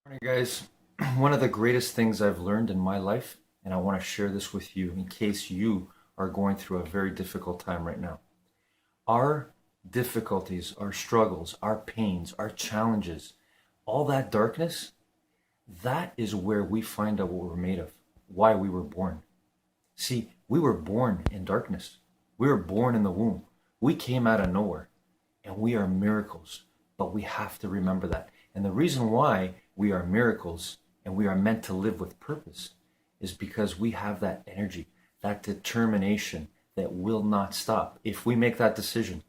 Morning, guys. One of the greatest things I've learned in my life, and I want to share this with you in case you are going through a very difficult time right now. Our difficulties, our struggles, our pains, our challenges, all that darkness, that is where we find out what we're made of, why we were born. See, we were born in darkness. We were born in the womb. We came out of nowhere, and we are miracles, but we have to remember that. And the reason why we are miracles and we are meant to live with purpose is because we have that energy, that determination that will not stop. If we make that decision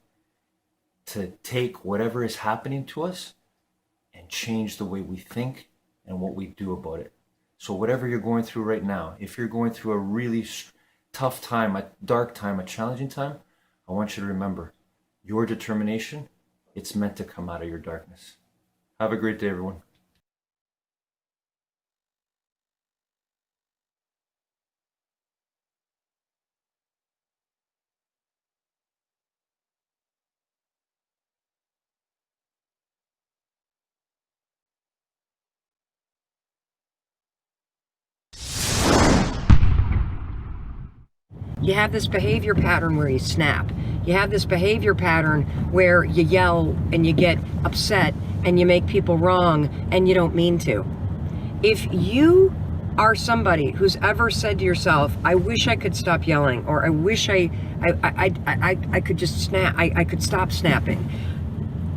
to take whatever is happening to us and change the way we think and what we do about it. So whatever you're going through right now, if you're going through a really tough time, a dark time, a challenging time, I want you to remember your determination, it's meant to come out of your darkness. Have a great day, everyone. You have this behavior pattern where you snap. You have this behavior pattern where you yell and you get upset and you make people wrong and you don't mean to. If you are somebody who's ever said to yourself, I wish I could stop yelling, or I wish I could just snap, I could stop snapping.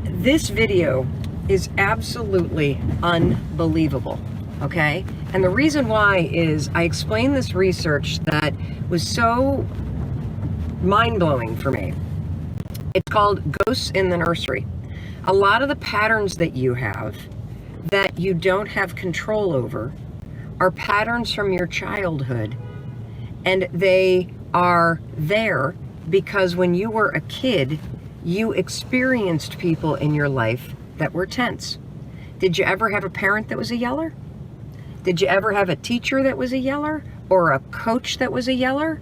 This video is absolutely unbelievable. Okay? And the reason why is I explained this research that was so mind-blowing for me. It's called Ghosts in the Nursery. A lot of the patterns that you have that you don't have control over are patterns from your childhood, and they are there because when you were a kid, you experienced people in your life that were tense. Did you ever have a parent that was a yeller? Did you ever have a teacher that was a yeller, or a coach that was a yeller?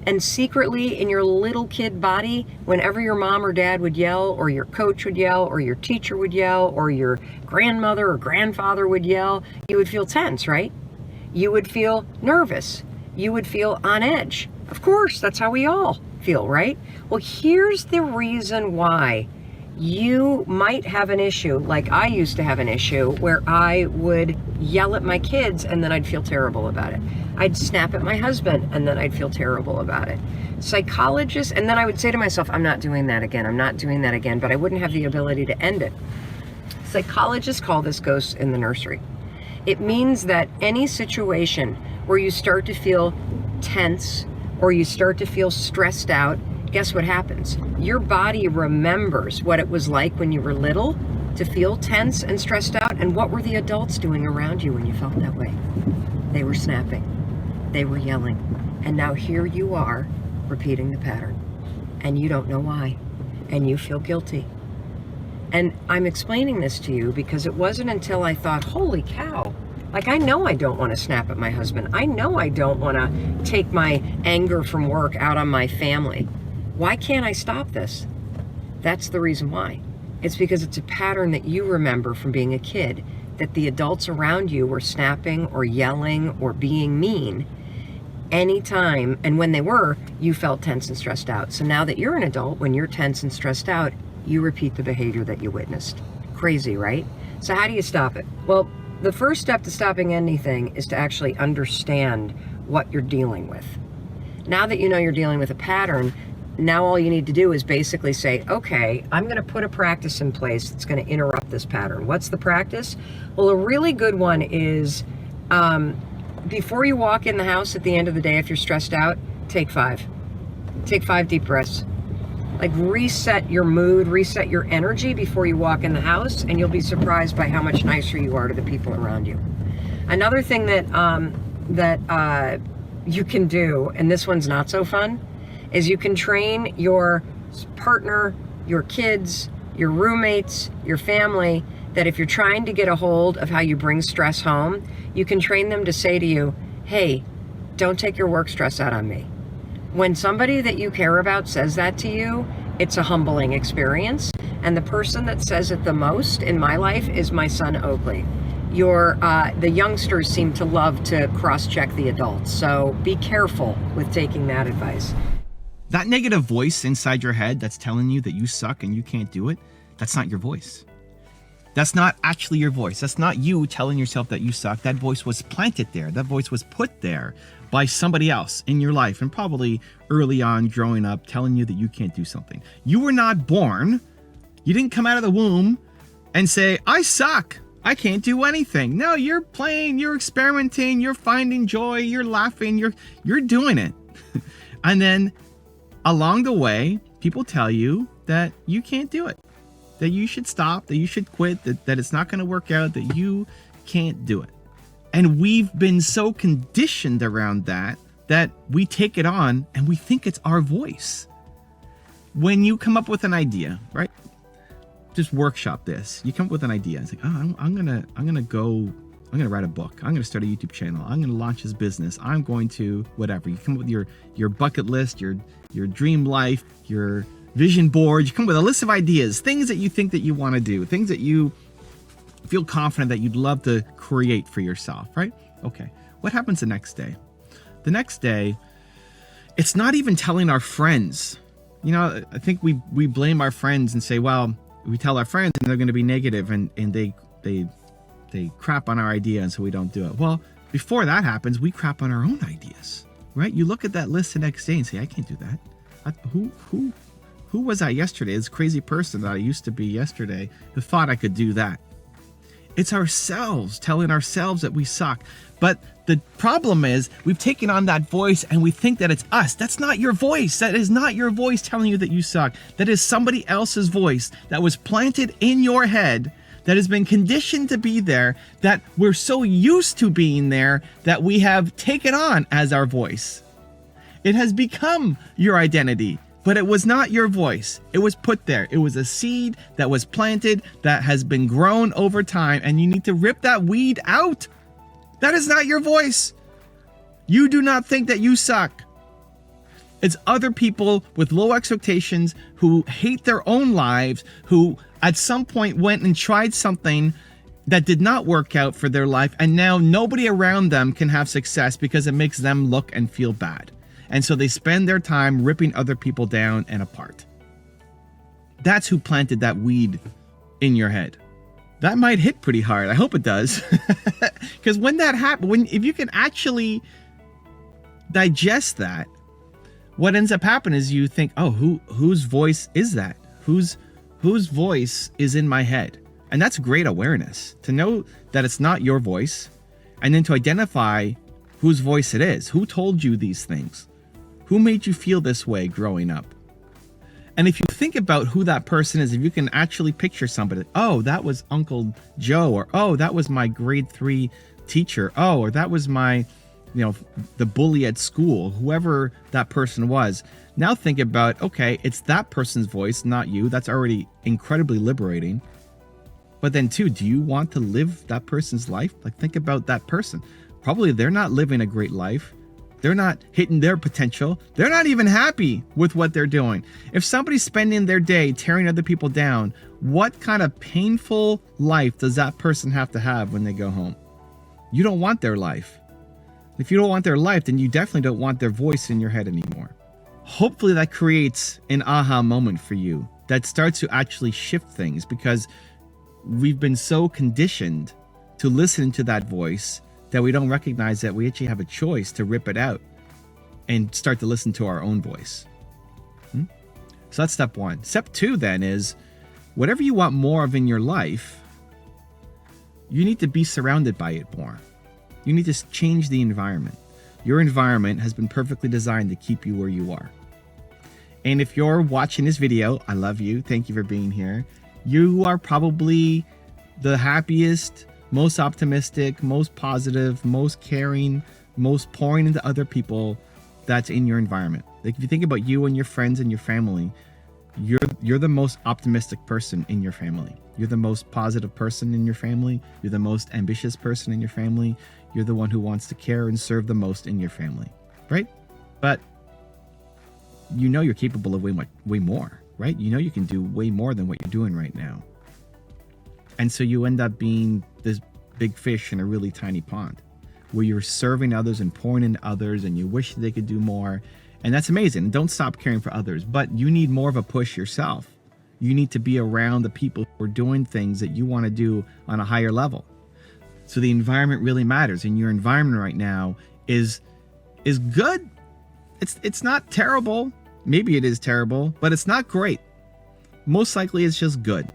And secretly in your little kid body, whenever your mom or dad would yell, or your coach would yell, or your teacher would yell, or your grandmother or grandfather would yell, you would feel tense, right? You would feel nervous. You would feel on edge. Of course, that's how we all feel, right? Well, here's the reason why you might have an issue, like I used to have an issue, where I would yell at my kids and then I'd feel terrible about it. I'd snap at my husband and then I'd feel terrible about it. Psychologists, and then I would say to myself, I'm not doing that again, I'm not doing that again, but I wouldn't have the ability to end it. Psychologists call this ghosts in the nursery. It means that any situation where you start to feel tense or you start to feel stressed out, guess what happens? Your body remembers what it was like when you were little to feel tense and stressed out. And what were the adults doing around you when you felt that way? They were snapping. They were yelling. And now here you are repeating the pattern. And you don't know why. And you feel guilty. And I'm explaining this to you because it wasn't until I thought, holy cow, like I know I don't want to snap at my husband. I know I don't want to take my anger from work out on my family. Why can't I stop this? That's the reason why. It's because it's a pattern that you remember from being a kid, that the adults around you were snapping or yelling or being mean anytime, and when they were, you felt tense and stressed out. So now that you're an adult, when you're tense and stressed out, you repeat the behavior that you witnessed. Crazy, right? So how do you stop it? Well, the first step to stopping anything is to actually understand what you're dealing with. Now that you know you're dealing with a pattern, now all you need to do is basically say, okay, I'm going to put a practice in place that's going to interrupt this pattern. What's the practice? Well, a really good one is before you walk in the house at the end of the day, if you're stressed out, take 5. Take 5 deep breaths. Like reset your mood, reset your energy before you walk in the house, and you'll be surprised by how much nicer you are to the people around you. Another thing that you can do, and this one's not so fun, is you can train your partner, your kids, your roommates, your family, that if you're trying to get a hold of how you bring stress home, you can train them to say to you, hey, don't take your work stress out on me. When somebody that you care about says that to you, it's a humbling experience. And the person that says it the most in my life is my son, Oakley. the youngsters seem to love to cross-check the adults. So be careful with taking that advice. That negative voice inside your head that's telling you that you suck and you can't do it, that's not your voice. That's not actually your voice. That's not you telling yourself that you suck. That voice was planted there. That voice was put there by somebody else in your life, and probably early on growing up telling you that you can't do something. You were not born. You didn't come out of the womb and say, I suck. I can't do anything. No, you're playing, you're experimenting, you're finding joy, you're laughing, you're doing it. And then along the way, people tell you that you can't do it, that you should stop, that you should quit, that it's not going to work out, that you can't do it. And we've been so conditioned around that we take it on and we think it's our voice. When you come up with an idea, right? Just workshop this. You come up with an idea. It's like, oh, I'm gonna write a book. I'm gonna start a YouTube channel. I'm gonna launch this business. I'm going to whatever. You come up with your bucket list, your dream life, your vision board. You come up with a list of ideas, things that you think that you want to do, things that you feel confident that you'd love to create for yourself, right? Okay. What happens the next day? The next day, it's not even telling our friends. You know, I think we blame our friends and say, well, we tell our friends and they're going to be negative and they crap on our idea, and so we don't do it. Well, before that happens, we crap on our own ideas, right? You look at that list the next day and say, I can't do that. Who was I yesterday? This crazy person that I used to be yesterday who thought I could do that. It's ourselves telling ourselves that we suck. But the problem is we've taken on that voice and we think that it's us. That's not your voice. That is not your voice telling you that you suck. That is somebody else's voice that was planted in your head, that has been conditioned to be there, that we're so used to being there that we have taken on as our voice. It has become your identity. But it was not your voice. It was put there. It was a seed that was planted, that has been grown over time, and you need to rip that weed out. That is not your voice. You do not think that you suck. It's other people with low expectations who hate their own lives, who at some point went and tried something that did not work out for their life, and now nobody around them can have success because it makes them look and feel bad. And so they spend their time ripping other people down and apart. That's who planted that weed in your head. That might hit pretty hard. I hope it does. Because when that happens, if you can actually digest that, what ends up happening is you think, oh, whose voice is that? Whose voice is in my head? And that's great awareness, to know that it's not your voice, and then to identify whose voice it is. Who told you these things? Who made you feel this way growing up? And if you think about who that person is, if you can actually picture somebody, oh, that was Uncle Joe, or oh, that was my grade 3 teacher, oh, or that was my, the bully at school, whoever that person was. Now think about, okay, it's that person's voice, not you. That's already incredibly liberating. But then too, do you want to live that person's life? Like, think about that person. Probably they're not living a great life. They're not hitting their potential. They're not even happy with what they're doing. If somebody's spending their day tearing other people down, what kind of painful life does that person have to have when they go home? You don't want their life. If you don't want their life, then you definitely don't want their voice in your head anymore. Hopefully that creates an aha moment for you that starts to actually shift things, because we've been so conditioned to listen to that voice that we don't recognize that we actually have a choice to rip it out and start to listen to our own voice. So that's step 1. Step 2 then is, whatever you want more of in your life, you need to be surrounded by it more. You need to change the environment. Your environment has been perfectly designed to keep you where you are. And if you're watching this video, I love you. Thank you for being here. You are probably the happiest, most optimistic, most positive, most caring, most pouring into other people that's in your environment. Like, if you think about you and your friends and your family, you're the most optimistic person in your family. You're the most positive person in your family. You're the most ambitious person in your family. You're the one who wants to care and serve the most in your family, right? But you know you're capable of way more, right? You know you can do way more than what you're doing right now. And so you end up being this big fish in a really tiny pond, where you're serving others and pouring into others and you wish they could do more. And that's amazing. Don't stop caring for others, but you need more of a push yourself. You need to be around the people who are doing things that you want to do on a higher level. So the environment really matters, and your environment right now is good. It's not terrible. Maybe it is terrible, but it's not great. Most likely it's just good.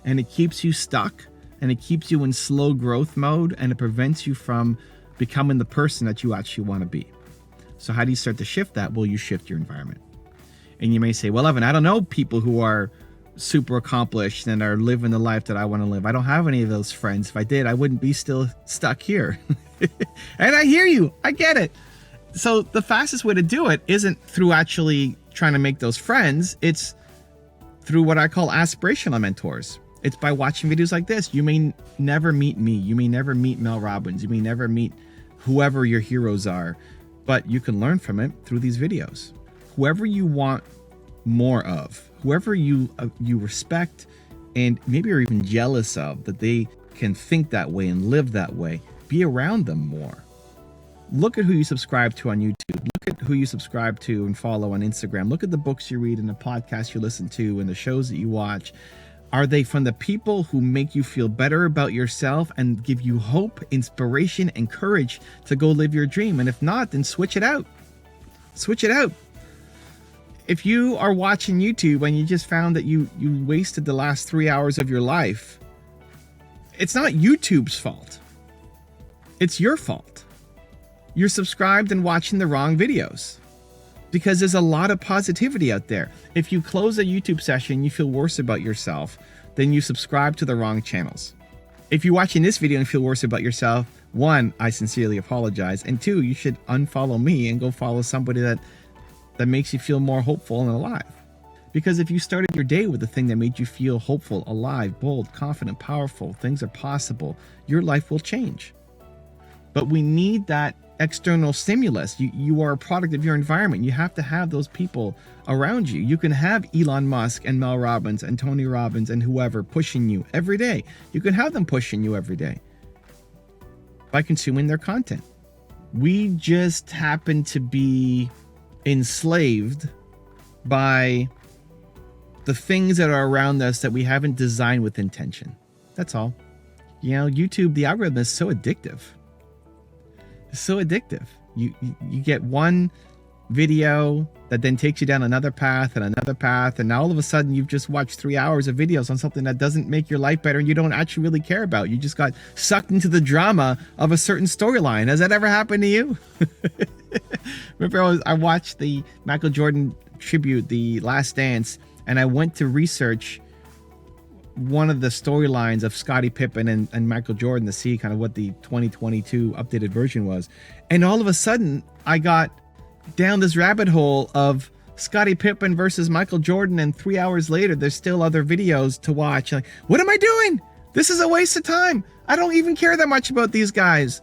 And it keeps you stuck, and it keeps you in slow growth mode, and it prevents you from becoming the person that you actually want to be. So how do you start to shift that? Well, you shift your environment. And you may say, well, Evan, I don't know people who are super accomplished and are living the life that I want to live. I don't have any of those friends. If I did, I wouldn't be still stuck here. And I hear you. I get it. So the fastest way to do it isn't through actually trying to make those friends. It's through what I call aspirational mentors. It's by watching videos like this. You may never meet me. You may never meet Mel Robbins. You may never meet whoever your heroes are, but you can learn from it through these videos. Whoever you want more of, whoever you respect and maybe are even jealous of, that they can think that way and live that way, be around them more. Look at who you subscribe to on YouTube. Look at who you subscribe to and follow on Instagram. Look at the books you read and the podcasts you listen to and the shows that you watch. Are they from the people who make you feel better about yourself and give you hope, inspiration, and courage to go live your dream? And if not, then switch it out. Switch it out. If you are watching YouTube and you just found that you wasted the last 3 hours of your life, it's not YouTube's fault. It's your fault. You're subscribed and watching the wrong videos, because there's a lot of positivity out there. If you close a YouTube session, you feel worse about yourself, then you subscribe to the wrong channels. If you're watching this video and feel worse about yourself, one, I sincerely apologize. And two, you should unfollow me and go follow somebody that makes you feel more hopeful and alive. Because if you started your day with the thing that made you feel hopeful, alive, bold, confident, powerful, things are possible, your life will change. But we need that external stimulus. You are a product of your environment. You have to have those people around you. You can have Elon Musk and Mel Robbins and Tony Robbins and whoever pushing you every day. You can have them pushing you every day by consuming their content. We just happen to be enslaved by the things that are around us that we haven't designed with intention. That's all. You know, YouTube, the algorithm is so addictive. It's so addictive. You get one video that then takes you down another path, and now all of a sudden you've just watched 3 hours of videos on something that doesn't make your life better and you don't actually really care about. You just got sucked into the drama of a certain storyline. Has that ever happened to you? Remember, I watched the Michael Jordan tribute, The Last Dance, and I went to research one of the storylines of Scottie Pippen and Michael Jordan to see kind of what the 2022 updated version was. And all of a sudden, I got down this rabbit hole of Scottie Pippen versus Michael Jordan, and 3 hours later, there's still other videos to watch. Like, what am I doing? This is a waste of time. I don't even care that much about these guys.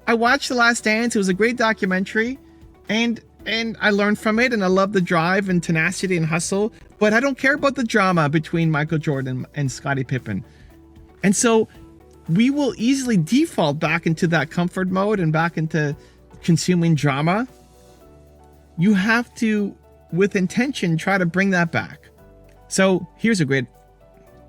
I watched The Last Dance. It was a great documentary, and I learned from it, and I love the drive and tenacity and hustle, but I don't care about the drama between Michael Jordan and Scottie Pippen. And so we will easily default back into that comfort mode and back into consuming drama. You have to, with intention, try to bring that back. So here's a great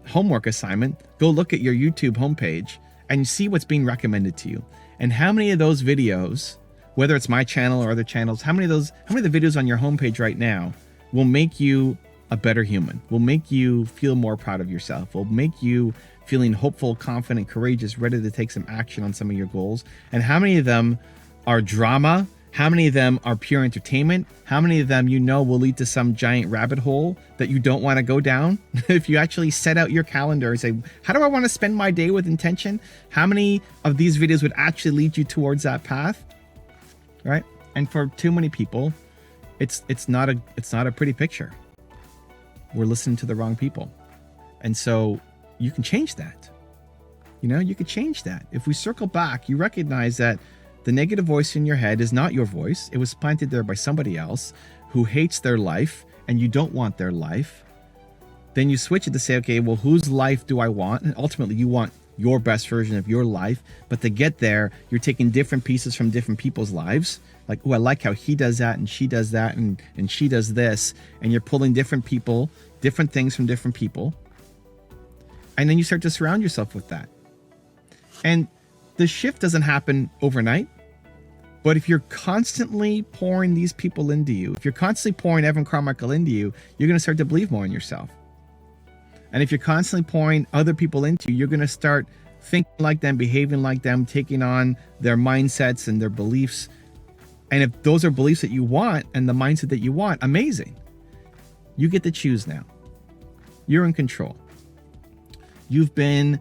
homework assignment. Go look at your YouTube homepage and see what's being recommended to you. And how many of those videos, whether it's my channel or other channels, how many of the videos on your homepage right now will make you a better human, will make you feel more proud of yourself, will make you feeling hopeful, confident, courageous, ready to take some action on some of your goals? And how many of them are drama? How many of them are pure entertainment? How many of them will lead to some giant rabbit hole that you don't want to go down? If you actually set out your calendar and say, how do I want to spend my day with intention? How many of these videos would actually lead you towards that path? Right? And for too many people, it's not a pretty picture. We're listening to the wrong people. And so you can change that. You could change that. If we circle back, you recognize that the negative voice in your head is not your voice. It was planted there by somebody else who hates their life, and you don't want their life. Then you switch it to say, okay, well, whose life do I want? And ultimately, you want your best version of your life. But to get there, you're taking different pieces from different people's lives. Like, oh, I like how he does that and she does that and she does this. And you're pulling different people, different things from different people. And then you start to surround yourself with that. And the shift doesn't happen overnight. But if you're constantly pouring these people into you, if you're constantly pouring Evan Carmichael into you, you're going to start to believe more in yourself. And if you're constantly pouring other people into you, you're going to start thinking like them, behaving like them, taking on their mindsets and their beliefs. And if those are beliefs that you want and the mindset that you want, amazing. You get to choose now. You're in control. You've been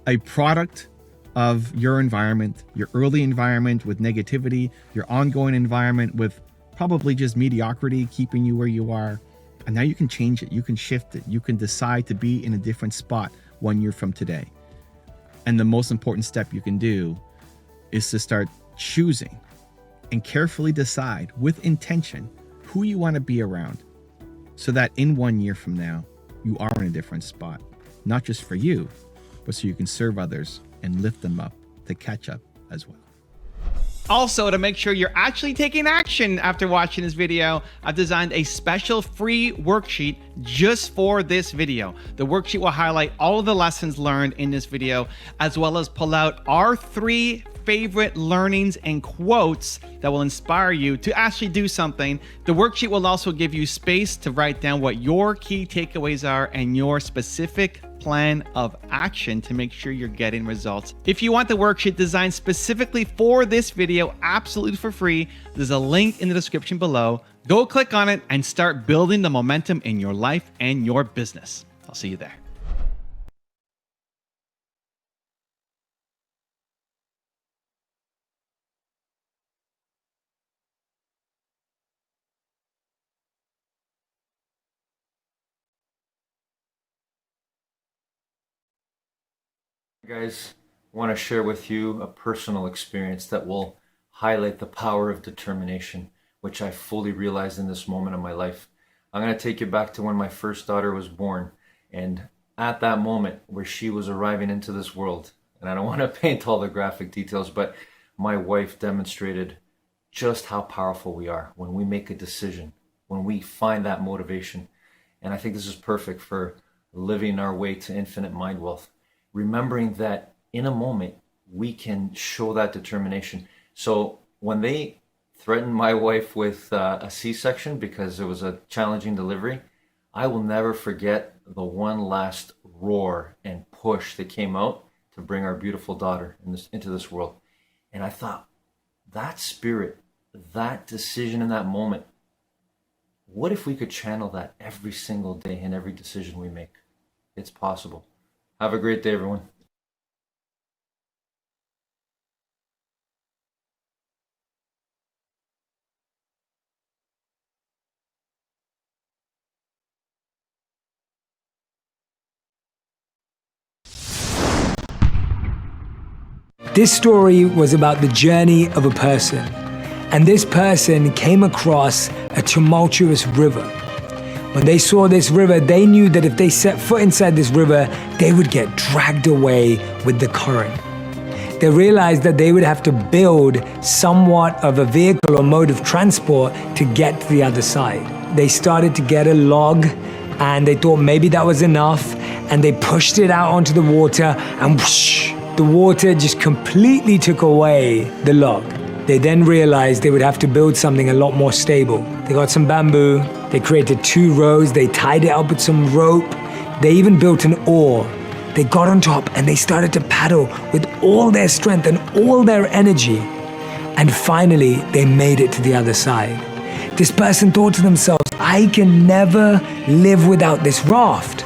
a product of your environment, your early environment with negativity, your ongoing environment with probably just mediocrity keeping you where you are. And now you can change it. You can shift it. You can decide to be in a different spot 1 year from today. And the most important step you can do is to start choosing and carefully decide with intention who you want to be around so that in 1 year from now, you are in a different spot, not just for you, but so you can serve others and lift them up to catch up as well. Also, to make sure you're actually taking action after watching this video, I've designed a special free worksheet just for this video. The worksheet will highlight all of the lessons learned in this video, as well as pull out our 3 favorite learnings and quotes that will inspire you to actually do something. The worksheet will also give you space to write down what your key takeaways are and your specific plan of action to make sure you're getting results. If you want the worksheet designed specifically for this video, absolutely for free, there's a link in the description below. Go click on it and start building the momentum in your life and your business. I'll see you there. Guys, I want to share with you a personal experience that will highlight the power of determination, which I fully realized in this moment of my life. I'm going to take you back to when my first daughter was born, and at that moment where she was arriving into this world, and I don't want to paint all the graphic details, but my wife demonstrated just how powerful we are when we make a decision, when we find that motivation. And I think this is perfect for living our way to infinite mind wealth. Remembering that in a moment, we can show that determination. So when they threatened my wife with a C-section because it was a challenging delivery, I will never forget the one last roar and push that came out to bring our beautiful daughter into this world. And I thought, that spirit, that decision in that moment, what if we could channel that every single day in every decision we make? It's possible. Have a great day, everyone. This story was about the journey of a person, and this person came across a tumultuous river. When they saw this river, they knew that if they set foot inside this river, they would get dragged away with the current. They realized that they would have to build somewhat of a vehicle or mode of transport to get to the other side. They started to get a log, and they thought maybe that was enough, and they pushed it out onto the water, and whoosh, the water just completely took away the log. They then realized they would have to build something a lot more stable. They got some bamboo, they created 2 rows, they tied it up with some rope, they even built an oar. They got on top and they started to paddle with all their strength and all their energy. And finally, they made it to the other side. This person thought to themselves, I can never live without this raft.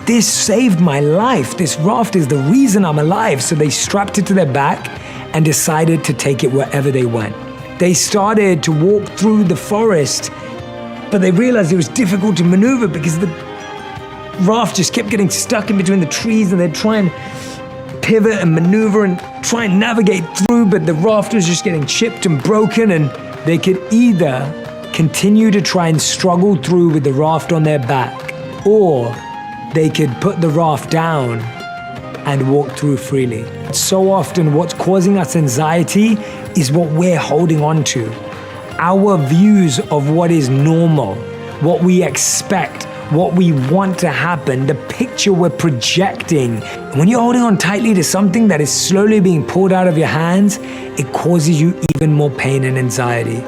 This saved my life. This raft is the reason I'm alive. So they strapped it to their back and decided to take it wherever they went. They started to walk through the forest, but they realized it was difficult to maneuver because the raft just kept getting stuck in between the trees, and they'd try and pivot and maneuver and try and navigate through, but the raft was just getting chipped and broken, and they could either continue to try and struggle through with the raft on their back, or they could put the raft down and walk through freely. So often what's causing us anxiety is what we're holding on to. Our views of what is normal, what we expect, what we want to happen, the picture we're projecting. And when you're holding on tightly to something that is slowly being pulled out of your hands, it causes you even more pain and anxiety.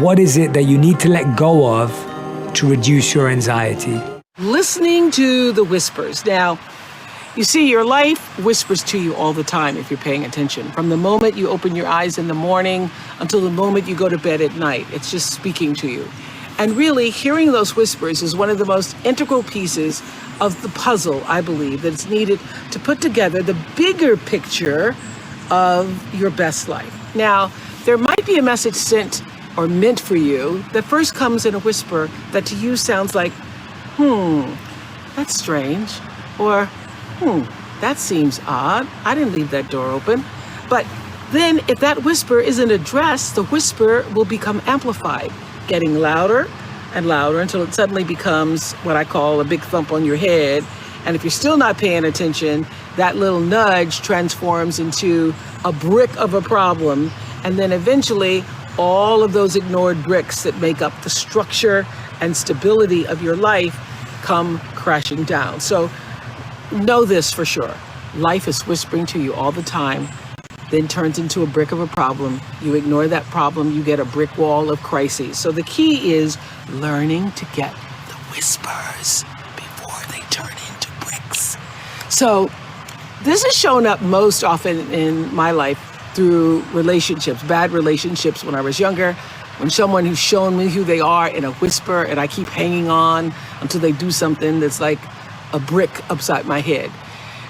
What is it that you need to let go of to reduce your anxiety? Listening to the whispers. Now, you see, your life whispers to you all the time if you're paying attention. From the moment you open your eyes in the morning until the moment you go to bed at night, it's just speaking to you. And really, hearing those whispers is one of the most integral pieces of the puzzle, I believe, that's needed to put together the bigger picture of your best life. Now, there might be a message sent or meant for you that first comes in a whisper that to you sounds like, that's strange, or, that seems odd. I didn't leave that door open. But then if that whisper isn't addressed, the whisper will become amplified, getting louder and louder until it suddenly becomes what I call a big thump on your head. And if you're still not paying attention, that little nudge transforms into a brick of a problem. And then eventually all of those ignored bricks that make up the structure and stability of your life come crashing down. So know this for sure. Life is whispering to you all the time, then turns into a brick of a problem. You ignore that problem, you get a brick wall of crises. So the key is learning to get the whispers before they turn into bricks. So this has shown up most often in my life through relationships, bad relationships when I was younger, when someone who's shown me who they are in a whisper and I keep hanging on until they do something that's like a brick upside my head.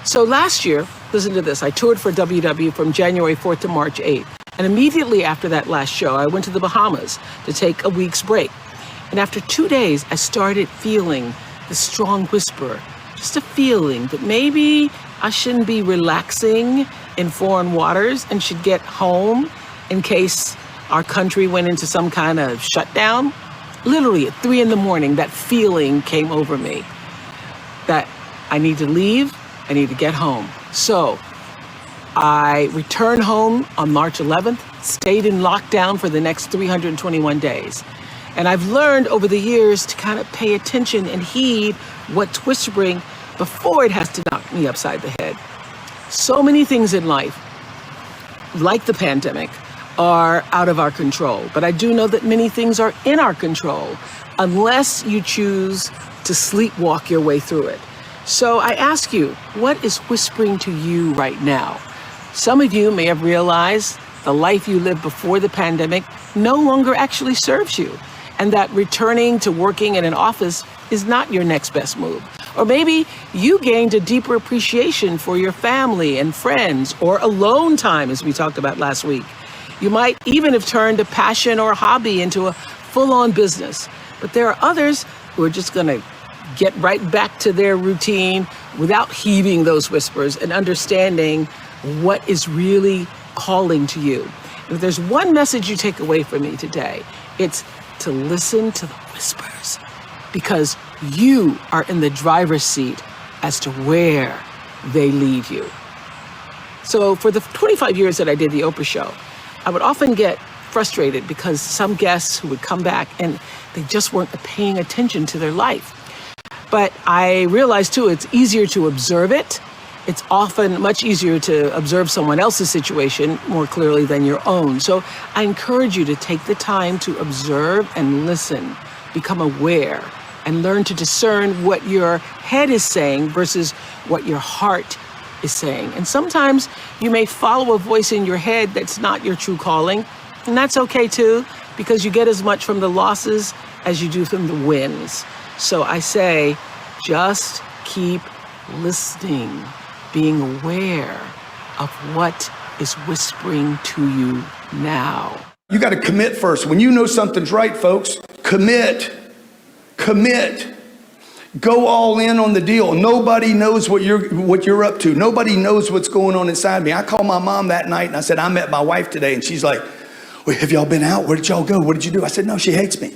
So last year, listen to this, I toured for WW from January 4th to March 8th. And immediately after that last show, I went to the Bahamas to take a week's break. And after 2 days, I started feeling the strong whisper, just a feeling that maybe I shouldn't be relaxing in foreign waters and should get home in case our country went into some kind of shutdown. Literally at 3 a.m, that feeling came over me that I need to leave, I need to get home. So I returned home on March 11th, stayed in lockdown for the next 321 days. And I've learned over the years to kind of pay attention and heed what's whispering before it has to knock me upside the head. So many things in life, like the pandemic, are out of our control. But I do know that many things are in our control, unless you choose to sleepwalk your way through it. So I ask you, what is whispering to you right now? Some of you may have realized the life you lived before the pandemic no longer actually serves you, and that returning to working in an office is not your next best move. Or maybe you gained a deeper appreciation for your family and friends, or alone time, as we talked about last week. You might even have turned a passion or a hobby into a full-on business. But there are others who are just going to get right back to their routine without heeding those whispers and understanding what is really calling to you. And if there's one message you take away from me today, it's to listen to the whispers, because you are in the driver's seat as to where they lead you. So for the 25 years that I did the Oprah show, I would often get frustrated because some guests who would come back and they just weren't paying attention to their life. But I realized too, it's easier to observe it. It's often much easier to observe someone else's situation more clearly than your own. So I encourage you to take the time to observe and listen, become aware, and learn to discern what your head is saying versus what your heart is saying. And sometimes you may follow a voice in your head that's not your true calling, and that's okay too, because you get as much from the losses as you do from the wins. So I say, just keep listening, being aware of what is whispering to you now. You got to commit first. When you know something's right, folks, commit. Go all in on the deal. Nobody knows what you're up to. Nobody knows what's going on inside me. I called my mom that night and I said, I met my wife today. And she's like, well, have y'all been out? Where did y'all go? What did you do? I said, no, she hates me.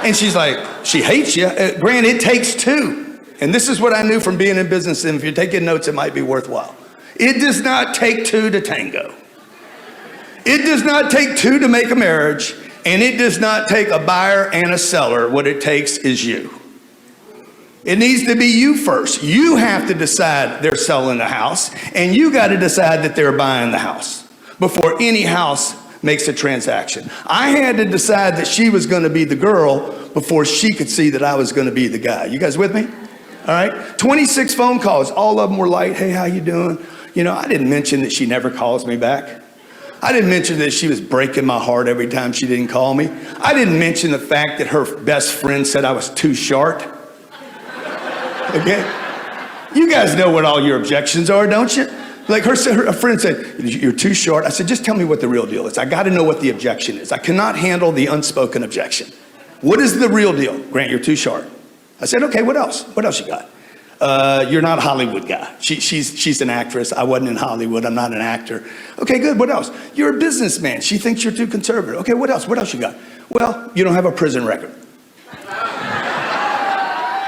And she's like, she hates you? Grant, it takes two. And this is what I knew from being in business, and if you're taking notes, it might be worthwhile. It does not take two to tango. It does not take two to make a marriage, and it does not take a buyer and a seller. What it takes is you. It needs to be you first. You have to decide they're selling the house, and you got to decide that they're buying the house before any house makes a transaction. I had to decide that she was going to be the girl before she could see that I was going to be the guy. You guys with me? All right. 26 phone calls. All of them were light. Hey, how you doing? You know, I didn't mention that she never calls me back. I didn't mention that she was breaking my heart every time she didn't call me. I didn't mention the fact that her best friend said I was too short. Okay? You guys know what all your objections are, don't you? Like her friend said, you're too short. I said, just tell me what the real deal is. I got to know what the objection is. I cannot handle the unspoken objection. What is the real deal? Grant, you're too short. I said, okay, what else? What else you got? You're not a Hollywood guy. She's an actress. I wasn't in Hollywood. I'm not an actor. Okay, good. What else? You're a businessman. She thinks you're too conservative. Okay, what else? What else you got? Well, you don't have a prison record.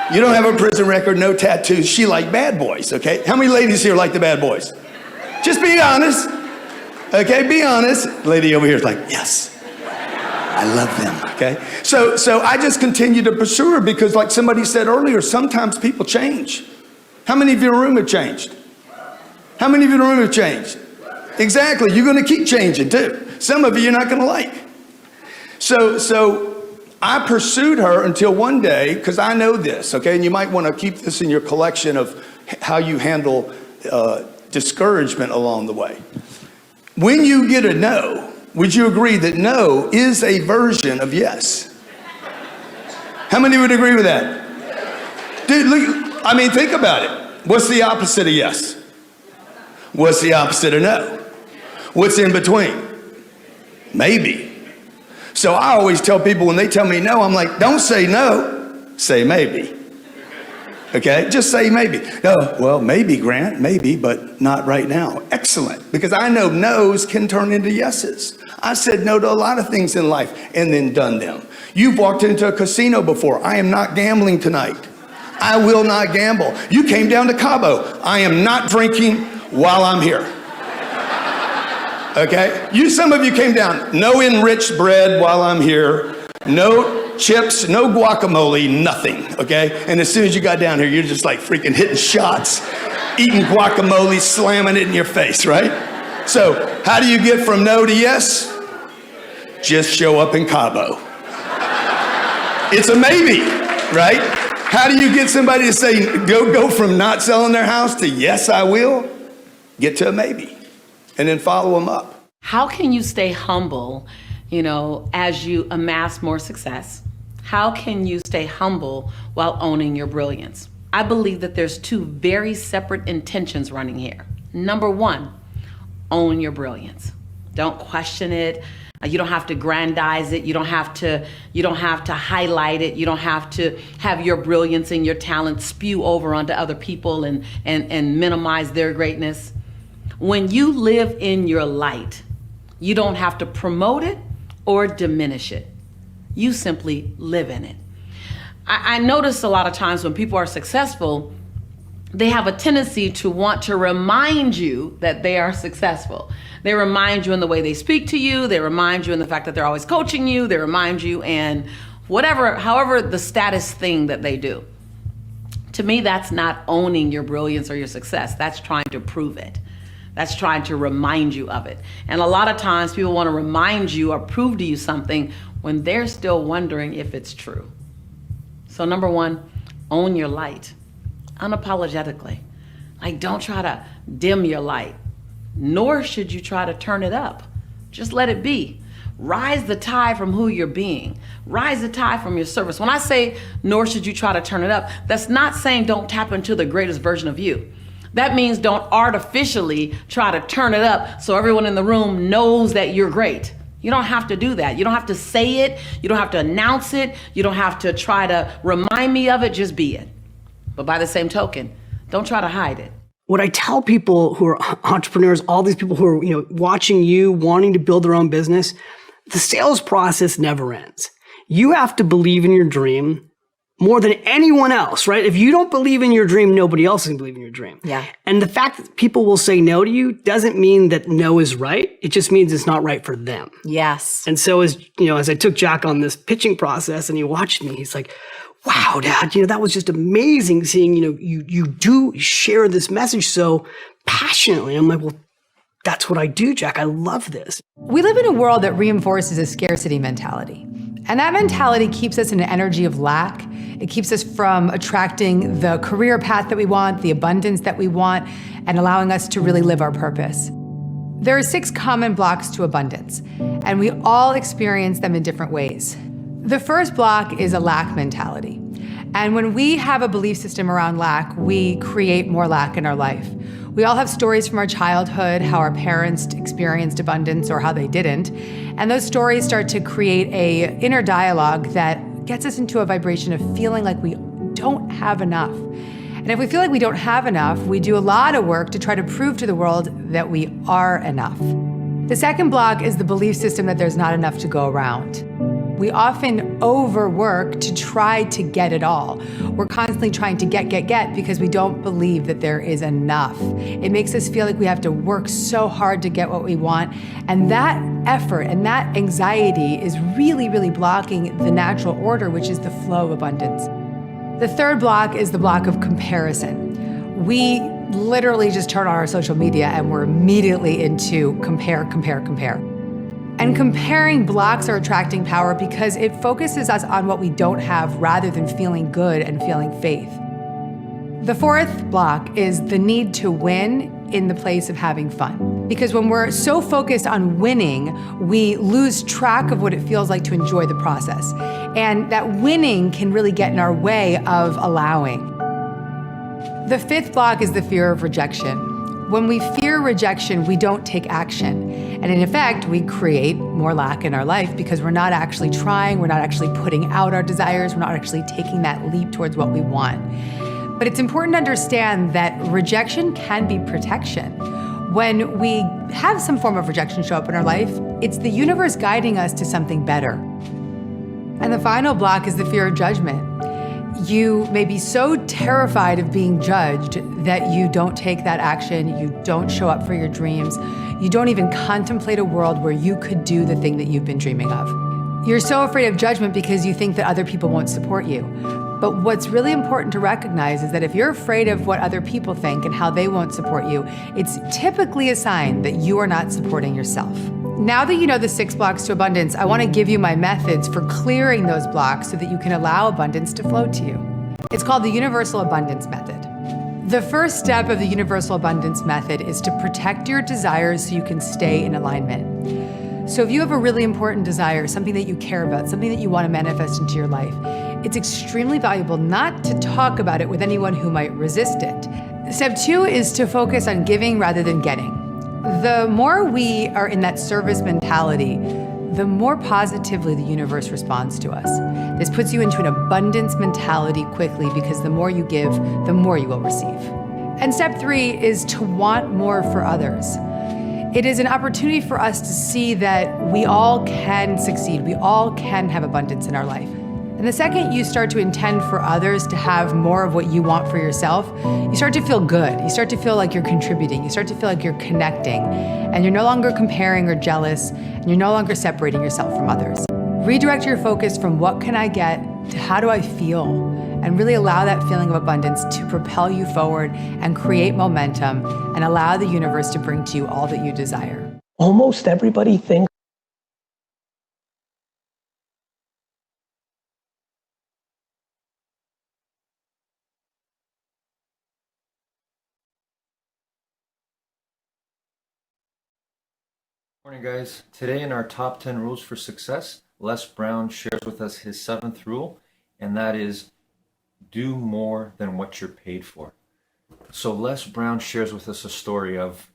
You don't have a prison record, no tattoos. She liked bad boys, okay? How many ladies here like the bad boys? Just be honest. Okay, be honest. Lady over here is like, yes. I love them, okay? So I just continue to pursue her because like somebody said earlier, sometimes people change. How many of you in the room have changed? How many of you in the room have changed? Exactly, you're gonna keep changing too. Some of you you're not gonna like. So I pursued her until one day, because I know this, okay? And you might wanna keep this in your collection of how you handle discouragement along the way. When you get a no, would you agree that no is a version of yes? How many would agree with that? Dude, look, I mean, think about it. What's the opposite of yes? What's the opposite of no? What's in between? Maybe. So I always tell people when they tell me no, I'm like, don't say no, say maybe. Okay, just say maybe. No, well, maybe, Grant, maybe, but not right now. Excellent, because I know no's can turn into yeses. I said no to a lot of things in life and then done them. You've walked into a casino before. I am not gambling tonight. I will not gamble. You came down to Cabo. I am not drinking while I'm here. Okay, some of you came down. No enriched bread while I'm here. No chips, no guacamole, nothing, okay? And as soon as you got down here, you're just like freaking hitting shots, eating guacamole, slamming it in your face, right? So how do you get from no to yes? Just show up in Cabo. It's a maybe, right? How do you get somebody to say, go from not selling their house to yes, I will? Get to a maybe, and then follow them up. How can you stay humble, as you amass more success? How can you stay humble while owning your brilliance? I believe that there's two very separate intentions running here. Number one, own your brilliance. Don't question it. You don't have to grandize it. You don't have to highlight it. You don't have to have your brilliance and your talent spew over onto other people and minimize their greatness. When you live in your light, you don't have to promote it or diminish it. You simply live in it. I notice a lot of times when people are successful, they have a tendency to want to remind you that they are successful. They remind you in the way they speak to you. They remind you in the fact that they're always coaching you. They remind you in however the status thing that they do. To me, that's not owning your brilliance or your success. That's trying to prove it. That's trying to remind you of it. And a lot of times people want to remind you or prove to you something when they're still wondering if it's true. So number one, own your light unapologetically. Like, don't try to dim your light, nor should you try to turn it up. Just let it be. Rise the tide from who you're being. Rise the tide from your service. When I say, nor should you try to turn it up, that's not saying don't tap into the greatest version of you. That means don't artificially try to turn it up so everyone in the room knows that you're great. You don't have to do that. You don't have to say it. You don't have to announce it. You don't have to try to remind me of it. Just be it. But by the same token, don't try to hide it. What I tell people who are entrepreneurs, all these people who are watching you, wanting to build their own business, the sales process never ends. You have to believe in your dream. more than anyone else, right? If you don't believe in your dream, nobody else can believe in your dream. Yeah. And the fact that people will say no to you doesn't mean that no is right. It just means it's not right for them. Yes. And so as I took Jack on this pitching process and he watched me, he's like, wow, Dad, that was just amazing seeing, you do share this message so passionately. I'm like, well, that's what I do, Jack. I love this. We live in a world that reinforces a scarcity mentality. And that mentality keeps us in an energy of lack. It keeps us from attracting the career path that we want, the abundance that we want, and allowing us to really live our purpose. There are 6 common blocks to abundance, and we all experience them in different ways. The first block is a lack mentality. And when we have a belief system around lack, we create more lack in our life. We all have stories from our childhood, how our parents experienced abundance or how they didn't. And those stories start to create a inner dialogue that gets us into a vibration of feeling like we don't have enough. And if we feel like we don't have enough, we do a lot of work to try to prove to the world that we are enough. The second block is the belief system that there's not enough to go around. We often overwork to try to get it all. We're constantly trying to get because we don't believe that there is enough. It makes us feel like we have to work so hard to get what we want. And that effort and that anxiety is really, really blocking the natural order, which is the flow of abundance. The third block is the block of comparison. We literally just turn on our social media and we're immediately into compare. And comparing blocks our attracting power because it focuses us on what we don't have rather than feeling good and feeling faith. The fourth block is the need to win in the place of having fun. Because when we're so focused on winning, we lose track of what it feels like to enjoy the process. And that winning can really get in our way of allowing. The fifth block is the fear of rejection. When we fear rejection, we don't take action. And in effect, we create more lack in our life because we're not actually trying, we're not actually putting out our desires, we're not actually taking that leap towards what we want. But it's important to understand that rejection can be protection. When we have some form of rejection show up in our life, it's the universe guiding us to something better. And the final block is the fear of judgment. You may be so terrified of being judged that you don't take that action, you don't show up for your dreams, you don't even contemplate a world where you could do the thing that you've been dreaming of. You're so afraid of judgment because you think that other people won't support you. But what's really important to recognize is that if you're afraid of what other people think and how they won't support you, it's typically a sign that you are not supporting yourself. Now that you know the 6 blocks to abundance, I want to give you my methods for clearing those blocks so that you can allow abundance to flow to you. It's called the Universal Abundance Method. The first step of the Universal Abundance Method is to protect your desires so you can stay in alignment. So if you have a really important desire, something that you care about, something that you want to manifest into your life, it's extremely valuable not to talk about it with anyone who might resist it. Step 2 is to focus on giving rather than getting. The more we are in that service mentality, the more positively the universe responds to us. This puts you into an abundance mentality quickly because the more you give, the more you will receive. And step 3 is to want more for others. It is an opportunity for us to see that we all can succeed. We all can have abundance in our life. And the second you start to intend for others to have more of what you want for yourself, you start to feel good. You start to feel like you're contributing. You start to feel like you're connecting. And you're no longer comparing or jealous. And you're no longer separating yourself from others. Redirect your focus from what can I get to how do I feel? And really allow that feeling of abundance to propel you forward and create momentum and allow the universe to bring to you all that you desire. Almost everybody thinks Morning, guys. Today in our top 10 rules for success, Les Brown shares with us his 7th rule, and that is do more than what you're paid for. So Les Brown shares with us a story of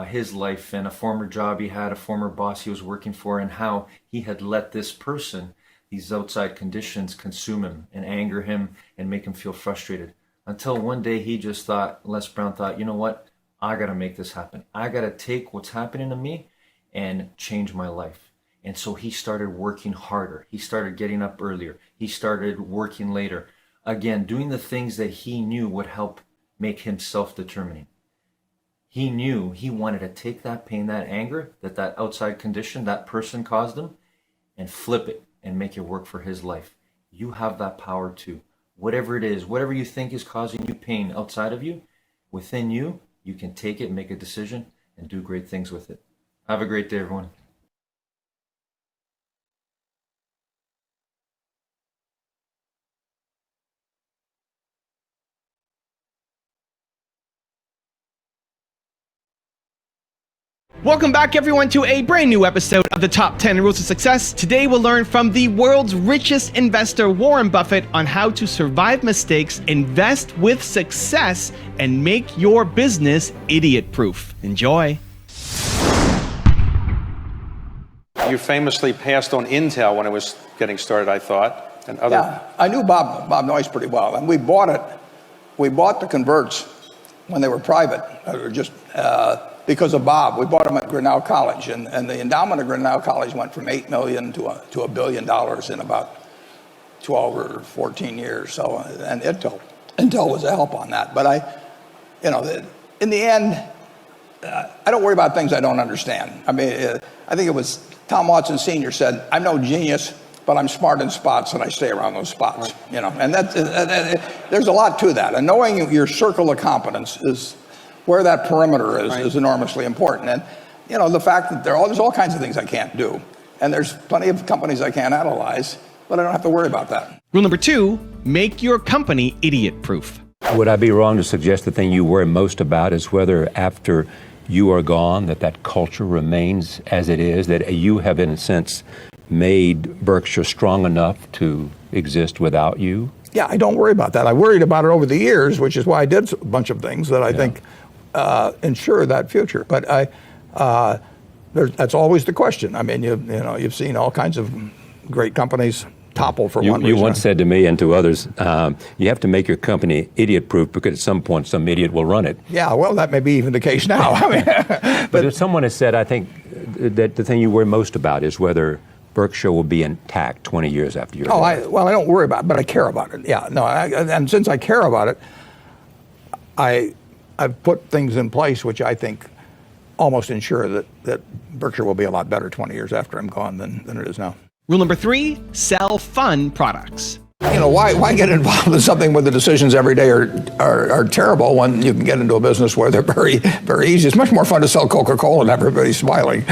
his life and a former job he had, a former boss he was working for, and how he had let this person, these outside conditions, consume him and anger him and make him feel frustrated. Until one day Les Brown thought, you know what? I got to make this happen. I got to take what's happening to me and change my life. And so he started working harder. He started getting up earlier. He started working later. Again, doing the things that he knew would help make him self-determining. He knew he wanted to take that pain, that anger, that outside condition, that person caused him, and flip it and make it work for his life. You have that power too. Whatever it is, whatever you think is causing you pain outside of you, within you, you can take it, make a decision, and do great things with it. Have a great day, everyone. Welcome back, everyone, to a brand new episode of the Top 10 Rules of Success. Today, we'll learn from the world's richest investor, Warren Buffett, on how to survive mistakes, invest with success, and make your business idiot-proof. Enjoy. You famously passed on Intel when it was getting started, I thought. And other. Yeah, I knew Bob Noyce pretty well, and we bought it. We bought the converts when they were private, because of Bob. We bought them at Grinnell College, and the endowment of Grinnell College went from $8 million to $1 billion in about 12 or 14 years. So, and Intel was a help on that. But in the end, I don't worry about things I don't understand. I mean, I think it was Tom Watson Sr. said, "I'm no genius, but I'm smart in spots, and I stay around those spots." Right. And there's a lot to that. And knowing your circle of competence is where that perimeter is enormously important. And the fact that there's all kinds of things I can't do, and there's plenty of companies I can't analyze, but I don't have to worry about that. Rule number 2, make your company idiot-proof. Would I be wrong to suggest the thing you worry most about is whether after you are gone that culture remains as it is, that you have in a sense made Berkshire strong enough to exist without you? Yeah, I don't worry about that. I worried about it over the years, which is why I did a bunch of things that I think ensure that future. But that's always the question. I mean, you've seen all kinds of great companies topple for one reason. You once said to me and to others, you have to make your company idiot-proof because at some point some idiot will run it. Yeah, well, that may be even the case now. I mean, but if someone has said, I think that the thing you worry most about is whether Berkshire will be intact 20 years after you're gone. I don't worry about it, but I care about it. Yeah, no, and since I care about it, I've put things in place which I think almost ensure that Berkshire will be a lot better 20 years after I'm gone than it is now. Rule number 3, sell fun products. Why get involved in something where the decisions every day are terrible when you can get into a business where they're very, very easy? It's much more fun to sell Coca-Cola and everybody's smiling.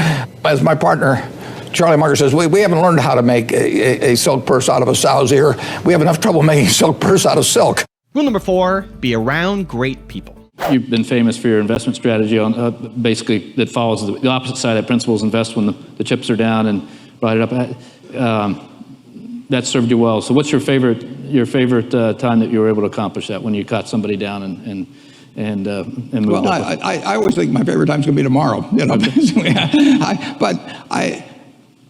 As my partner, Charlie Munger, says, we haven't learned how to make a silk purse out of a sow's ear. We have enough trouble making a silk purse out of silk. Rule number 4, be around great people. You've been famous for your investment strategy on basically that follows the opposite side of that principle is invest when the chips are down and ride it up. That served you well. So what's your favorite time that you were able to accomplish that, when you caught somebody down and moved well, up? I always think my favorite time's going to be tomorrow.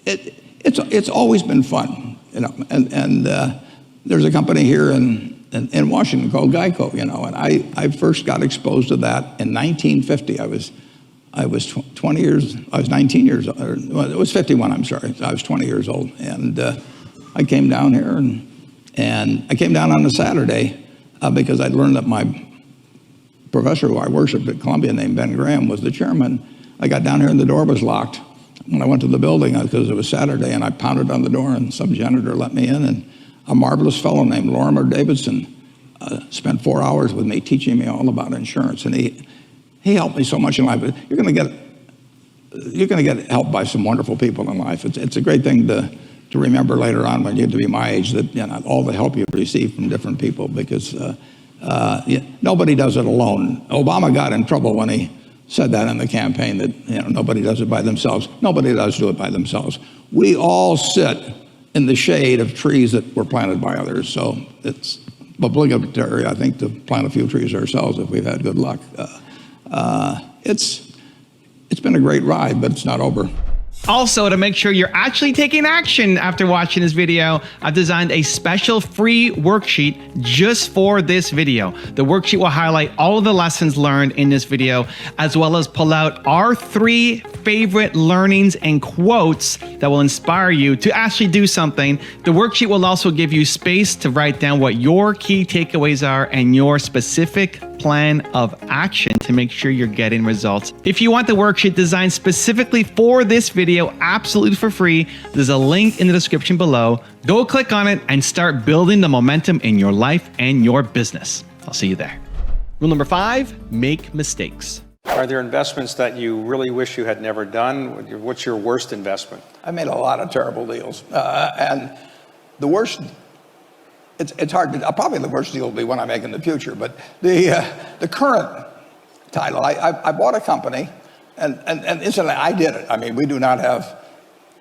It's always been fun. And there's a company here in Washington called Geico, and I first got exposed to that in 1950. I was 20 years, I was 19 years old, it was 51, I'm sorry. I was 20 years old, and I came down here, and I came down on a Saturday because I'd learned that my professor who I worshiped at Columbia named Ben Graham was the chairman. I got down here and the door was locked. When I went to the building, because it was Saturday, and I pounded on the door, and some janitor let me in, and a marvelous fellow named Lorimer Davidson spent 4 hours with me teaching me all about insurance, and he helped me so much in life. You're going to get helped by some wonderful people in life. It's a great thing to remember later on when you get to be my age, that all the help you've received from different people, because nobody does it alone. Obama got in trouble when he said that in the campaign, that nobody does it by themselves. Nobody does do it by themselves. We all sit in the shade of trees that were planted by others. So it's obligatory, I think, to plant a few trees ourselves if we've had good luck. It's been a great ride, but it's not over. Also, to make sure you're actually taking action after watching this video, I've designed a special free worksheet just for this video. The worksheet will highlight all of the lessons learned in this video, as well as pull out our 3 favorite learnings and quotes that will inspire you to actually do something. The worksheet will also give you space to write down what your key takeaways are and your specific plan of action to make sure you're getting results. If you want the worksheet designed specifically for this video, absolutely for free, there's a link in the description below. Go click on it and start building the momentum in your life and your business. I'll see you there. Rule number 5, make mistakes. Are there investments that you really wish you had never done? What's your worst investment? I made a lot of terrible deals. And the worst, it's hard to, probably the worst deal will be one I make in the future, but the current title, I bought a company, and incidentally, I did it. I mean, we do not have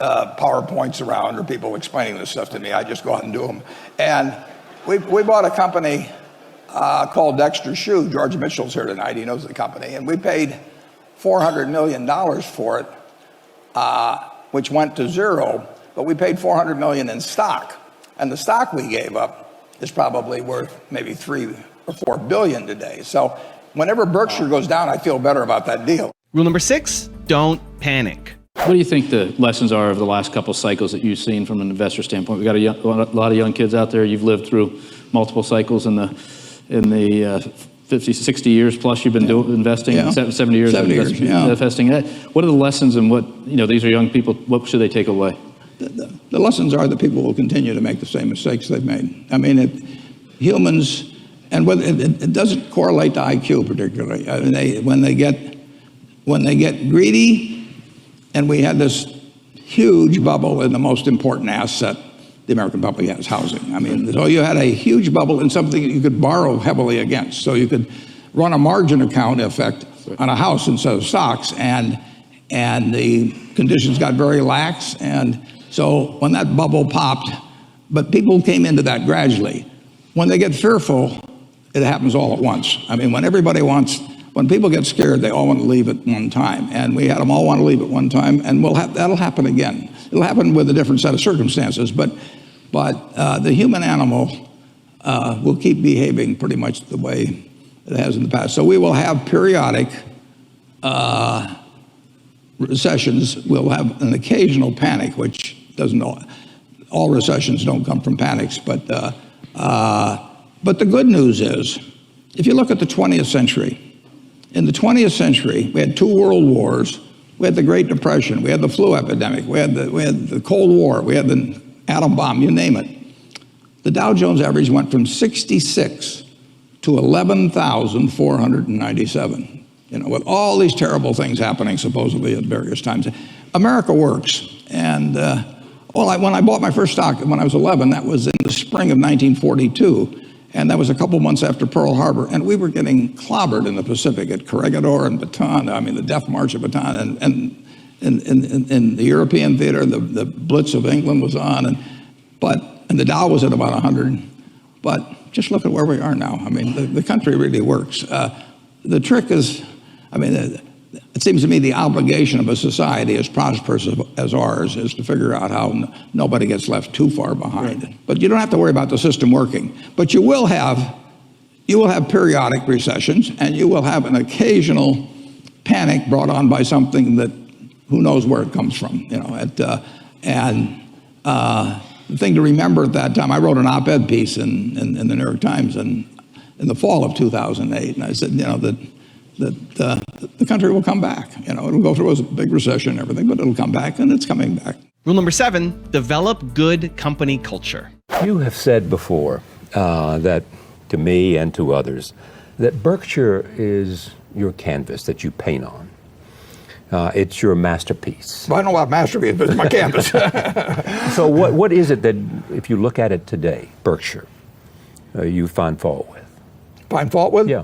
PowerPoints around or people explaining this stuff to me. I just go out and do them. And we bought a company called Dexter Shoe. George Mitchell's here tonight. He knows the company. And we paid $400 million for it, which went to zero, but we paid $400 million in stock. And the stock we gave up is probably worth maybe $3 or $4 billion today. So whenever Berkshire goes down, I feel better about that deal. Rule number 6, don't panic. What do you think the lessons are of the last couple cycles that you've seen from an investor standpoint? We've got a lot of young kids out there. You've lived through multiple cycles in the 50, 60 years plus you've been investing, 70 years, investing. What are the lessons and what, these are young people, what should they take away? The lessons are that people will continue to make the same mistakes they've made. I mean, humans, and it doesn't correlate to IQ particularly. I mean, when they get greedy, and we had this huge bubble in the most important asset the American public has, housing. I mean, so you had a huge bubble in something that you could borrow heavily against. So you could run a margin account effect on a house instead of stocks, and the conditions got very lax. And so when that bubble popped, but people came into that gradually. When they get fearful, it happens all at once. I mean, when people get scared, they all want to leave at one time. And we had them all want to leave at one time, and that'll happen again. It'll happen with a different set of circumstances, but the human animal will keep behaving pretty much the way it has in the past. So we will have periodic recessions. We'll have an occasional panic, which doesn't all recessions don't come from panics. But the good news is, if you look at the 20th century, in the 20th century, we had 2 world wars. We had the Great Depression. We had the flu epidemic. We had the Cold War. We had the atom bomb, you name it. The Dow Jones average went from 66 to 11,497, with all these terrible things happening supposedly at various times. America works. And when I bought my first stock when I was 11, that was in the spring of 1942. And that was a couple months after Pearl Harbor. And we were getting clobbered in the Pacific at Corregidor and Bataan. I mean, the Death March of Bataan. And in the European theater, the Blitz of England was on. And the Dow was at about 100. But just look at where we are now. I mean, the country really works. The trick is, it seems to me the obligation of a society as prosperous as ours is to figure out how nobody gets left too far behind. Right. But you don't have to worry about the system working. But you will have periodic recessions, and you will have an occasional panic brought on by something that who knows where it comes from. The thing to remember at that time, I wrote an op-ed piece in the New York Times in the fall of 2008, and I said, that the country will come back. It'll go through a big recession and everything, but it'll come back, and it's coming back. Rule number 7, develop good company culture. You have said before that to me and to others that Berkshire is your canvas that you paint on. It's your masterpiece. Well, I don't know about masterpiece, but it's my canvas. So what is it that, if you look at it today, Berkshire, you find fault with? Find fault with? Yeah.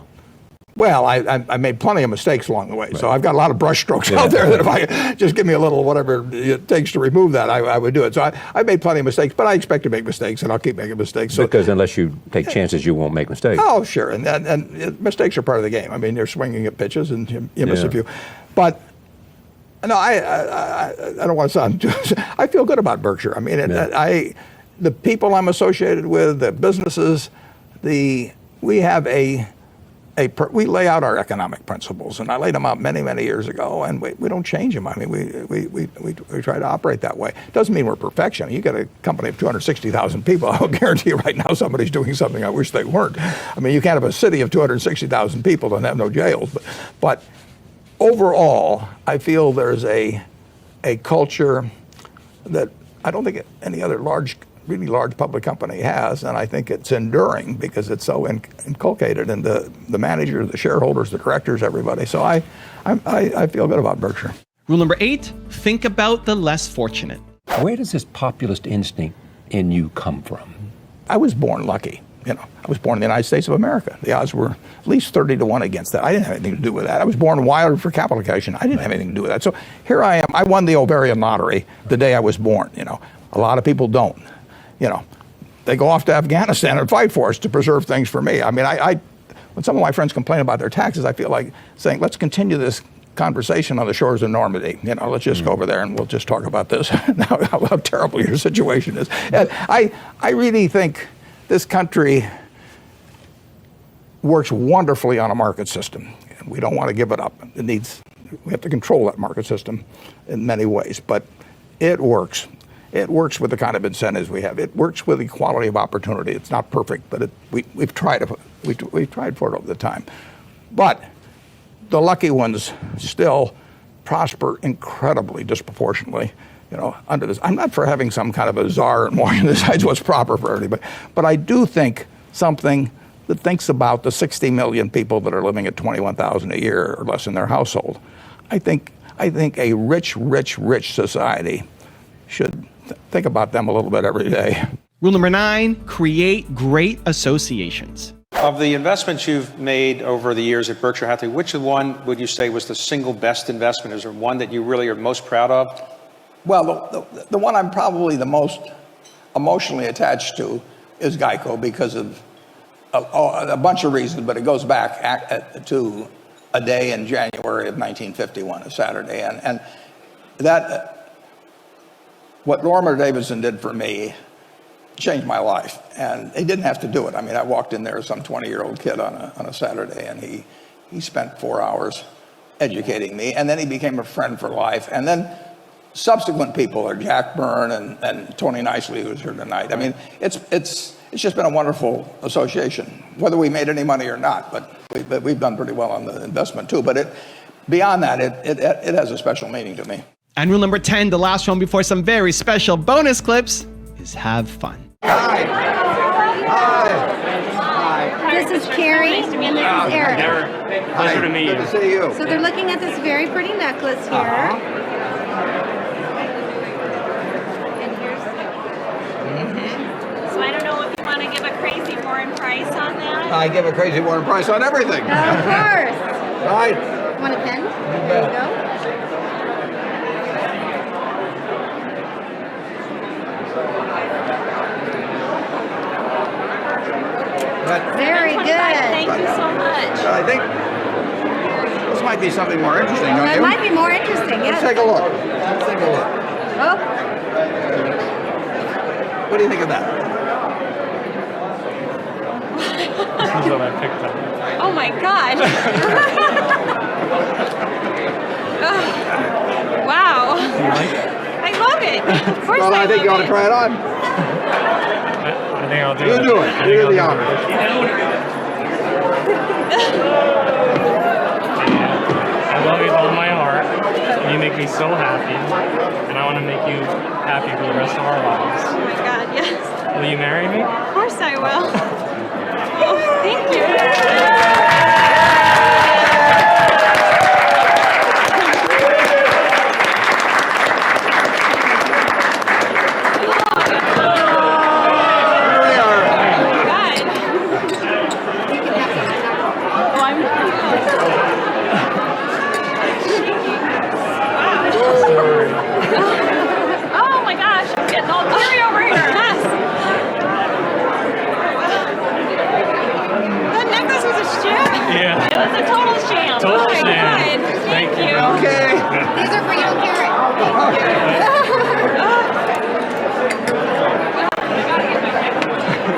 Well, I made plenty of mistakes along the way, so I've got a lot of brush strokes out there that if I just give me a little whatever it takes to remove that, I would do it. So I made plenty of mistakes, but I expect to make mistakes, and I'll keep making mistakes. Because unless you take chances, you won't make mistakes. Oh, sure, and mistakes are part of the game. I mean, you're swinging at pitches, and you miss a few. But No, I don't want to sound. I feel good about Berkshire. I mean, the people I'm associated with, the businesses, we have we lay out our economic principles, and I laid them out many, many years ago, and we don't change them. I mean, we try to operate that way. Doesn't mean we're perfection. You get a company of 260,000 people. I'll guarantee you right now somebody's doing something I wish they weren't. I mean, you can't have a city of 260,000 people and have no jails, but overall, I feel there's a culture that I don't think any other really large public company has, and I think it's enduring because it's so inculcated in the managers, the shareholders, the directors, everybody. So I feel good about Berkshire. Rule number 8, think about the less fortunate. Where does this populist instinct in you come from? I was born lucky. I was born in the United States of America. The odds were at least 30-1 against that. I didn't have anything to do with that. I was born wired for capitalization. I didn't have anything to do with that. So here I am. I won the ovarian lottery the day I was born. A lot of people don't. They go off to Afghanistan and fight for us to preserve things for me. I mean, when some of my friends complain about their taxes, I feel like saying, let's continue this conversation on the shores of Normandy. Let's just go over there and we'll just talk about this, how terrible your situation is. And I really think this country works wonderfully on a market system. And we don't want to give it up. We have to control that market system in many ways, but it works. It works with the kind of incentives we have. It works with equality of opportunity. It's not perfect, but we've tried for it over the time. But the lucky ones still prosper incredibly disproportionately, under this. I'm not for having some kind of a czar and Washington decides what's proper for everybody, but I do think something that thinks about the 60 million people that are living at $21,000 a year or less in their household. I think a rich society should think about them a little bit every day. Rule number 9, create great associations. Of the investments you've made over the years at Berkshire Hathaway, which one would you say was the single best investment? Is there one that you really are most proud of? Well, the one I'm probably the most emotionally attached to is Geico because of a bunch of reasons, but it goes back to a day in January of 1951, a Saturday. And that, what Lorimer Davidson did for me changed my life. And he didn't have to do it. I mean, I walked in there as some 20-year-old kid on a Saturday, and he spent 4 hours educating me, and then he became a friend for life. And then subsequent people are Jack Byrne and Tony Nicely, who's here tonight. I mean, it's just been a wonderful association, whether we made any money or not, but we've done pretty well on the investment too. But beyond that, it has a special meaning to me. And rule number 10, the last one before some very special bonus clips, is have fun. Hi. This is Carrie, and this is Eric. Pleasure to meet you. Good to see you. So they're looking at this very pretty necklace here. And here's. So I don't know if you want to give a crazy Warren price on that. I give a crazy Warren price on everything. Of course. Right. Want a pen? There you go. Very good. Thank you so much. I think this might be something more interesting, don't That you? might be more interesting, yes. Let's take a look. Let's take a look. Oh. What do you think of that? This is what I picked up. Oh my God. Wow. You like it? I love it. Of course Well, I think love you ought to it. try it on. I think I'll do You it. do it. You do the honor. I love you with all my heart. You make me so happy. And I want to make you happy for the rest of our lives. Oh my God, yes. Will you marry me? Of course I will. Oh, thank you. Oh my gosh, I'm getting all teary over here. Yes. That necklace was a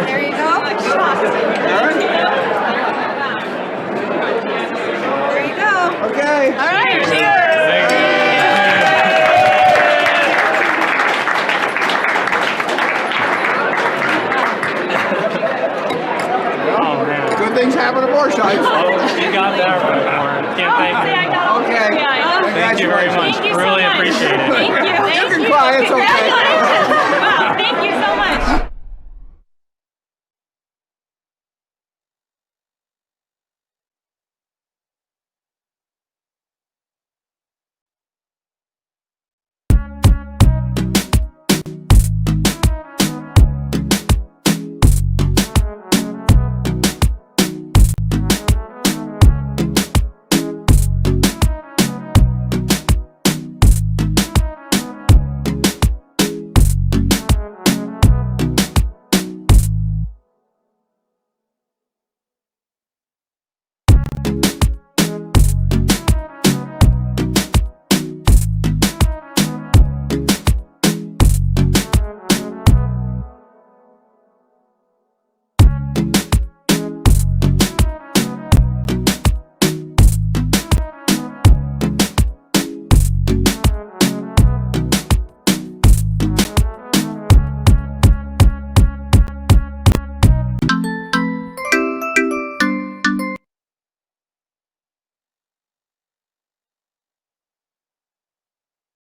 There you go. There you go. Okay. All right. Cheers. Good things happen at Borsheim. Oh, you got that right, Warren. Can't thank you. Okay. Thank you very much. Thank you so Really much. appreciate it. Thank you. You can cry, it's okay. Wow, thank you so much.